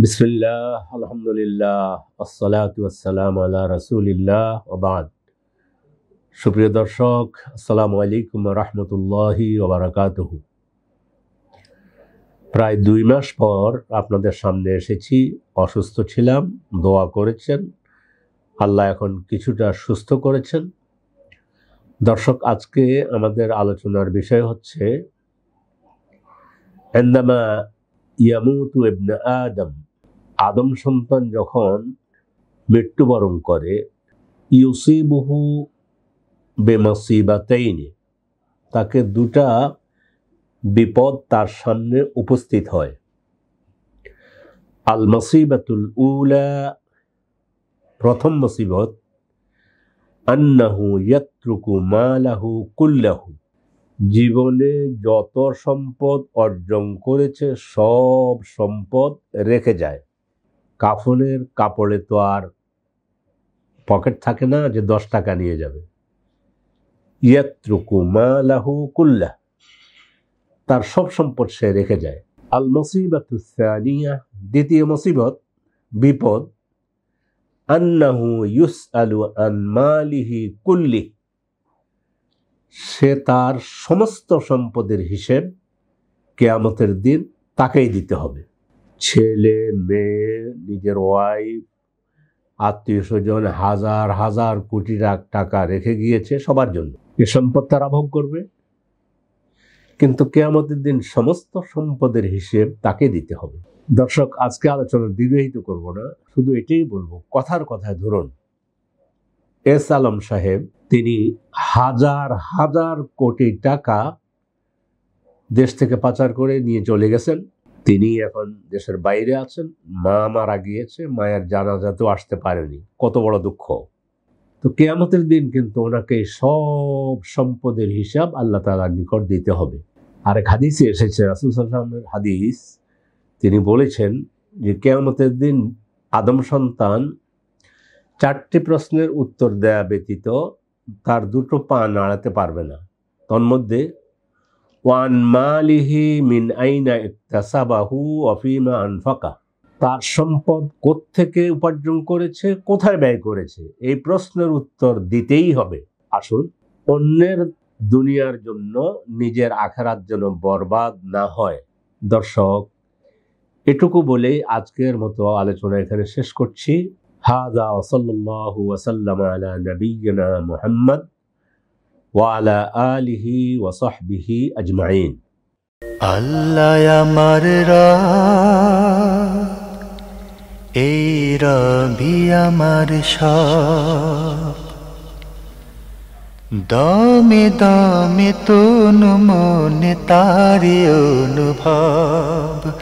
বিসমিল্লাহ, আলহামদুলিল্লাহ, আসসালাতু ওয়াসসালামু আলা রাসূলিল্লাহ ওয়া বা'দ। সুপ্রিয় দর্শক, আসসালামু আলাইকুম ওয়া রাহমাতুল্লাহি ওয়া বারাকাতুহু। প্রায় 2 মাস পর আপনাদের সামনে এসেছি। অসুস্থ ছিলাম, দোয়া করেছেন, আল্লাহ এখন কিছুটা সুস্থ করেছেন। দর্শক, আজকে আমাদের আলোচনার বিষয় হচ্ছে ইনদামা ইয়ামুতু ইবনে আদম সন্তান যখন মৃত্যুবরণ করে, ইউসিবুহু বিমাসিবাতাইনি, তাকে দুটা বিপদ তার সামনে উপস্থিত হয়। আল মাসিবাতুল উলা, প্রথম মুসিবত, আন্নাহু ইয়াতরুকু মালাহু কুল্লাহু, জীবনে যত সম্পদ অর্জন করেছে সব সম্পদ রেখে যায়। কাফনের কাপড়ে তো আর পকেট থাকে না যে 10 টাকা নিয়ে যাবে। ইয়াতরুকু মালাহু কুল্লাহ, তার সব সম্পদ সে রেখে যায়। আল মুসিবাতু সানিয়া, দ্বিতীয় মুসিবত, বিপদ, আন্নাহু ইউসআলু আন মালিহি কুল্লি, সে তার সমস্ত সম্পদের হিসেব কিয়ামতের দিন তাকেই দিতে হবে। ছেলে, মেয়ে, নিজের ওয়াইফ, আত্মীয় স্বজন হাজার হাজার কোটি টাকা রেখে গিয়েছে সবার জন্য, এ সম্পদ তারা ভোগ করবে, কিন্তু কিয়ামতের দিন সমস্ত সম্পদের হিসেব তাকে দিতে হবে। দর্শক, আজকে আলোচনা দীর্ঘায়িত করব না, শুধু এটাই বলবো, কথার কথায় ধরুন, এস আলম সাহেব তিনি হাজার হাজার কোটি টাকা দেশ থেকে পাচার করে নিয়ে চলে গেছেন। তিনি এখন দেশের বাইরে আছেন, মা মারা গিয়েছে, মায়ের জানাজাতেও আসতে পারেনি, কত বড় দুঃখ। তো কিয়ামতের দিন কিন্তু ওনাকে সব সম্পদের হিসাব আল্লাহ তাআলার নিকট দিতে হবে। আরেক হাদিসে এসেছে, রাসূল সাল্লাল্লাহু আলাইহি ওয়াসাল্লামের হাদিস, তিনি বলেছেন যে কিয়ামতের দিন আদম সন্তান 4টি প্রশ্নের উত্তর দেয়া ব্যতীত তার দুটো পা নাড়াতে পারবে না। তন্মধ্যে ওয়ান মালিহি মিন আইনা ইকতাসাবাহু ওয়া ফিমা আনফাকা, তার সম্পদ কোত্থেকে উপার্জন করেছে, কোথায় ব্যয় করেছে, এই প্রশ্নের উত্তর দিতেই হবে। আসুন, অন্যের দুনিয়ার জন্য নিজের আখিরাত যেন বরবাদ না হয়। দর্শক, এটুকু বলেই আজকের মতো আলোচনা এখানে শেষ করছি। হাযা ওয়া সাল্লাল্লাহু ওয়া সাল্লামা আলা নাবিয়্যিনা মুহাম্মদ ওয়া আলা আলিহি ওয়া সাহবিহি আজমাইন। আল্লাহ আমার রাত, এই রবি আমার সব, দমে দমে তনু মনে তারি অনুভব।